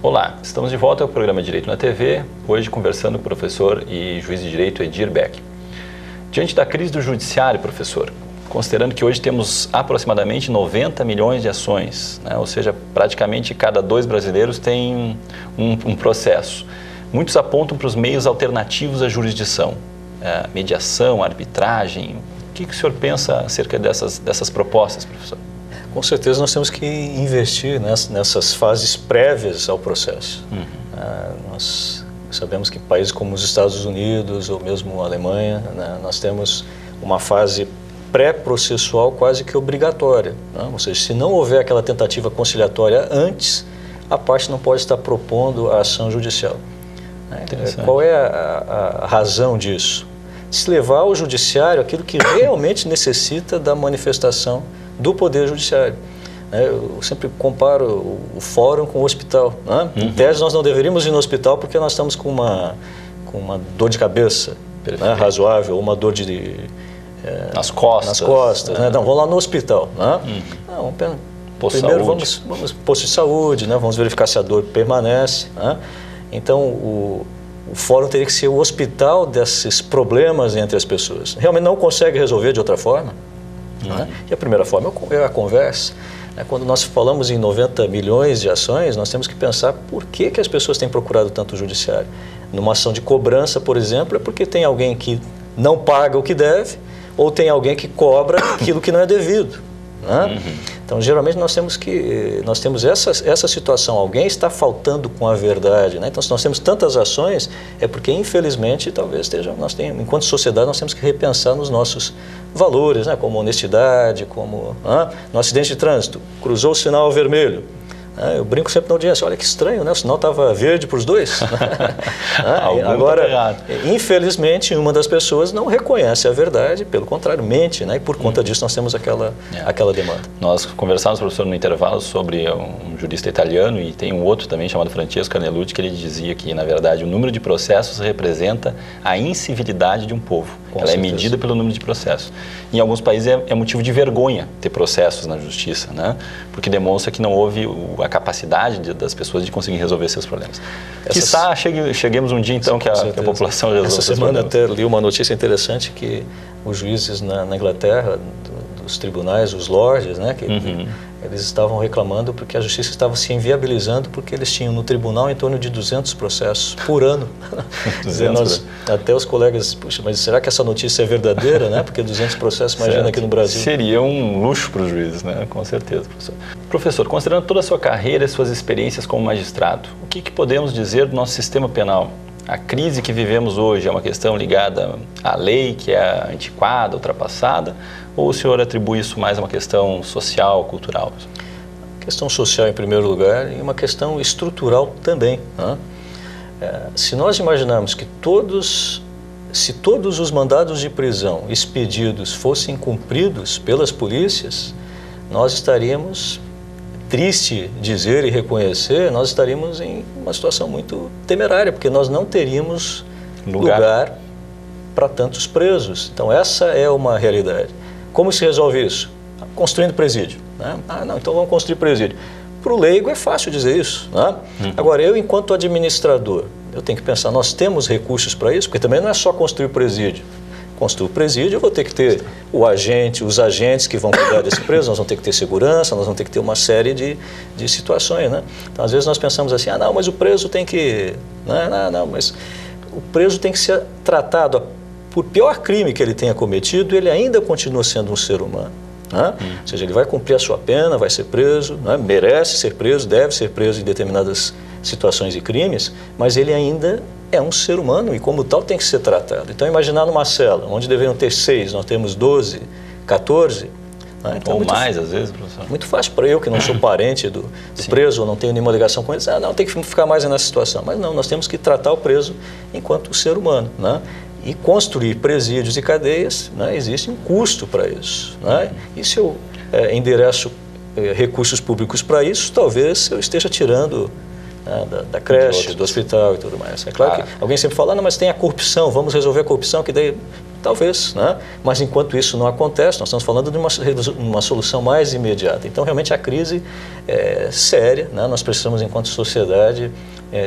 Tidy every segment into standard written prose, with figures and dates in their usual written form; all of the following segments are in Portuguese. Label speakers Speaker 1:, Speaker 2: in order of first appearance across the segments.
Speaker 1: Olá, estamos de volta ao programa Direito na TV, hoje conversando com o professor e juiz de direito Edir Beck. Diante da crise do judiciário, professor, considerando que hoje temos aproximadamente 90 milhões de ações, né? Ou seja, praticamente cada 2 brasileiros tem um processo. Muitos apontam para os meios alternativos à jurisdição, mediação, arbitragem. O que o senhor pensa acerca dessas propostas, professor?
Speaker 2: Com certeza nós temos que investir nessas fases prévias ao processo. Nós sabemos que países como os Estados Unidos ou mesmo a Alemanha, né, nós temos uma fase pré-processual quase que obrigatória. Né? Ou seja, se não houver aquela tentativa conciliatória antes, a parte não pode estar propondo a ação judicial. Qual é a razão disso? Se levar ao judiciário aquilo que realmente necessita da manifestação do Poder Judiciário. Eu sempre comparo o fórum com o hospital. Né? Em tese, nós não deveríamos ir no hospital porque nós estamos com uma dor de cabeça, né, razoável, uma dor
Speaker 1: nas costas.
Speaker 2: Né? Não, vamos lá no hospital. Né? Não, primeiro vamos posto de saúde, né? Vamos verificar se a dor permanece. Né? Então, o fórum teria que ser o hospital desses problemas entre as pessoas. Realmente não consegue resolver de outra forma. Né? E a primeira forma é a conversa. Quando nós falamos em 90 milhões de ações, nós temos que pensar por que as pessoas têm procurado tanto o judiciário. Numa ação de cobrança, por exemplo, é porque tem alguém que não paga o que deve ou tem alguém que cobra aquilo que não é devido. Né? Então, geralmente, nós temos essa situação. Alguém está faltando com a verdade. Né? Então, se nós temos tantas ações, é porque, infelizmente, talvez enquanto sociedade, nós temos que repensar nos nossos valores, né? Como honestidade, como no acidente de trânsito, cruzou o sinal vermelho. Eu brinco sempre na audiência, olha que estranho, né? O sinal estava verde para os dois. Agora, infelizmente, uma das pessoas não reconhece a verdade, pelo contrário, mente, né? E por conta disso nós temos aquela demanda.
Speaker 1: Nós conversávamos, professor, no intervalo sobre um jurista italiano e tem um outro também chamado Francesco Canelucci, que ele dizia que, na verdade, o número de processos representa a incivilidade de um povo. Ela é medida pelo número de processos. Em alguns países é motivo de vergonha ter processos na justiça, né? Porque demonstra que não houve a capacidade das pessoas de conseguir resolver seus problemas. Quiçá cheguemos um dia, então, que a população resolva
Speaker 2: seus problemas. Essa semana até li uma notícia interessante que os juízes na Inglaterra, dos tribunais, os lords, né, que eles estavam reclamando porque a justiça estava se inviabilizando porque eles tinham no tribunal em torno de 200 processos por ano. 200, até os colegas, puxa, mas será que essa notícia é verdadeira, né? Porque 200 processos, imagina aqui no Brasil.
Speaker 1: Seria um luxo para os juízes, né? Com certeza, professor. Professor, considerando toda a sua carreira e suas experiências como magistrado, o que podemos dizer do nosso sistema penal? A crise que vivemos hoje é uma questão ligada à lei, que é antiquada, ultrapassada, ou o senhor atribui isso mais a uma questão social, cultural?
Speaker 2: Questão social em primeiro lugar e uma questão estrutural também. Né? Se nós imaginarmos que se todos os mandados de prisão expedidos fossem cumpridos pelas polícias, nós estaríamos, triste dizer e reconhecer, nós estaríamos em uma situação muito temerária, porque nós não teríamos lugar para tantos presos. Então, essa é uma realidade. Como se resolve isso? Construindo presídio. Né? Então vamos construir presídio. Para o leigo é fácil dizer isso. Né? Agora, eu, enquanto administrador, eu tenho que pensar, nós temos recursos para isso? Porque também não é só construir presídio. Construir presídio, eu vou ter que ter os agentes que vão cuidar desse preso, nós vamos ter que ter segurança, nós vamos ter que ter uma série de situações. Né? Então, às vezes nós pensamos assim, não, mas o preso tem que... Não, mas o preso tem que ser tratado, por pior crime que ele tenha cometido, ele ainda continua sendo um ser humano. Né? Ou seja, ele vai cumprir a sua pena, vai ser preso, né? Merece ser preso, deve ser preso em determinadas situações e crimes, mas ele ainda é um ser humano e, como tal, tem que ser tratado. Então, imaginar numa cela, onde deveriam ter 6, nós temos 12, 14... Né? Então,
Speaker 1: ou mais, às vezes, professor.
Speaker 2: Muito fácil para eu, que não sou parente do preso, ou não tenho nenhuma ligação com ele, não, tem que ficar mais nessa situação. Mas não, nós temos que tratar o preso enquanto ser humano. Né? E construir presídios e cadeias, né, existe um custo para isso. Né? E se eu endereço recursos públicos para isso, talvez eu esteja tirando da creche, do hospital e tudo mais. É claro que alguém sempre fala, não, mas tem a corrupção, vamos resolver a corrupção, que daí Talvez, né? Mas enquanto isso não acontece, nós estamos falando de uma solução mais imediata. Então, realmente, a crise é séria, né? Nós precisamos, enquanto sociedade,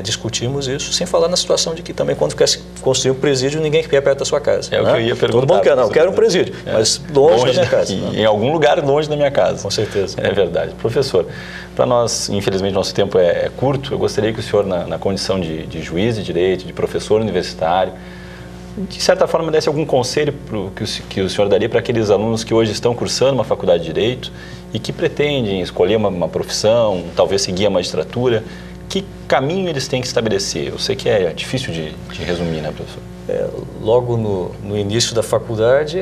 Speaker 2: discutirmos isso, sem falar na situação de que também, quando quer construir um presídio, ninguém quer perto da sua casa.
Speaker 1: É, né? O que eu ia perguntar.
Speaker 2: Todo mundo quer, não, eu quero um presídio, mas longe da minha casa.
Speaker 1: Em algum lugar longe da minha casa.
Speaker 2: Com certeza.
Speaker 1: É verdade. Professor, para nós, infelizmente, nosso tempo é curto, eu gostaria que o senhor, na condição de juiz de direito, de professor universitário, de certa forma, desse algum conselho que o senhor daria para aqueles alunos que hoje estão cursando uma faculdade de Direito e que pretendem escolher uma profissão, talvez seguir a magistratura. Que caminho eles têm que estabelecer? Eu sei que é difícil de resumir, né, professor?
Speaker 2: Logo no início da faculdade,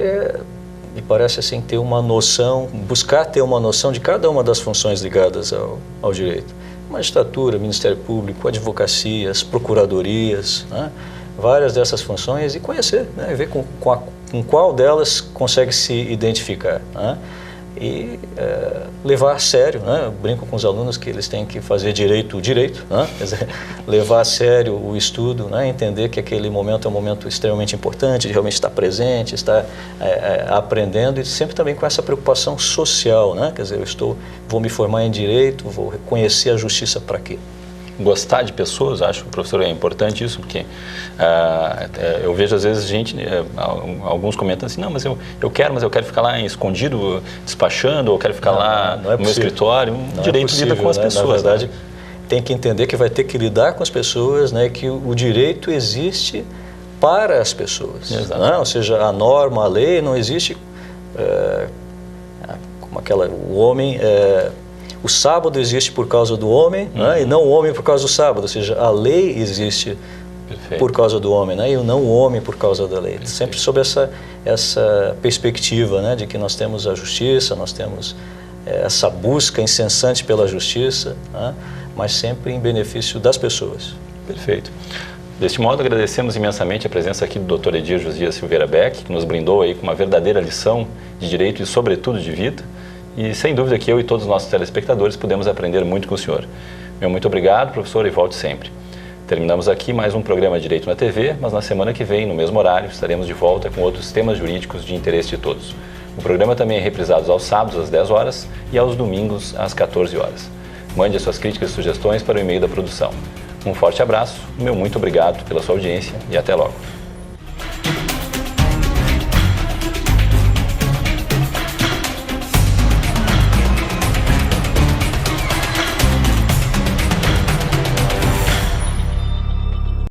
Speaker 2: me parece assim ter uma noção, buscar ter uma noção de cada uma das funções ligadas ao direito. Magistratura, Ministério Público, advocacias, procuradorias, né? Várias dessas funções e conhecer, né? Ver com qual delas consegue se identificar, né? E levar a sério, né? Eu brinco com os alunos que eles têm que fazer direito, né? Quer dizer, levar a sério o estudo, né? Entender que aquele momento é um momento extremamente importante, de realmente estar presente, estar aprendendo e sempre também com essa preocupação social, né? Quer dizer, vou me formar em direito, vou conhecer a justiça para quê?
Speaker 1: Gostar de pessoas, acho que o professor é importante isso, porque eu vejo às vezes alguns comentam assim, não, mas eu quero ficar lá escondido, despachando, ou quero ficar lá no meu escritório. O direito lida com as pessoas.
Speaker 2: Na verdade, tem que entender que vai ter que lidar com as pessoas, né, que o direito existe para as pessoas. Né? Ou seja, a norma, a lei não existe como o homem... O sábado existe por causa do homem, né? E não o homem por causa do sábado, ou seja, a lei existe por causa do homem, né? E não o homem por causa da lei. Sempre sob essa perspectiva, né? De que nós temos a justiça, nós temos essa busca incessante pela justiça, né? Mas sempre em benefício das pessoas.
Speaker 1: Perfeito. Deste modo, agradecemos imensamente a presença aqui do Dr. Edir Josias Silveira Beck, que nos brindou aí com uma verdadeira lição de direito e, sobretudo, de vida. E sem dúvida que eu e todos os nossos telespectadores pudemos aprender muito com o senhor. Meu muito obrigado, professor, e volte sempre. Terminamos aqui mais um programa Direito na TV, mas na semana que vem, no mesmo horário, estaremos de volta com outros temas jurídicos de interesse de todos. O programa também é reprisado aos sábados às 10 horas e aos domingos às 14 horas. Mande as suas críticas e sugestões para o e-mail da produção. Um forte abraço, meu muito obrigado pela sua audiência e até logo.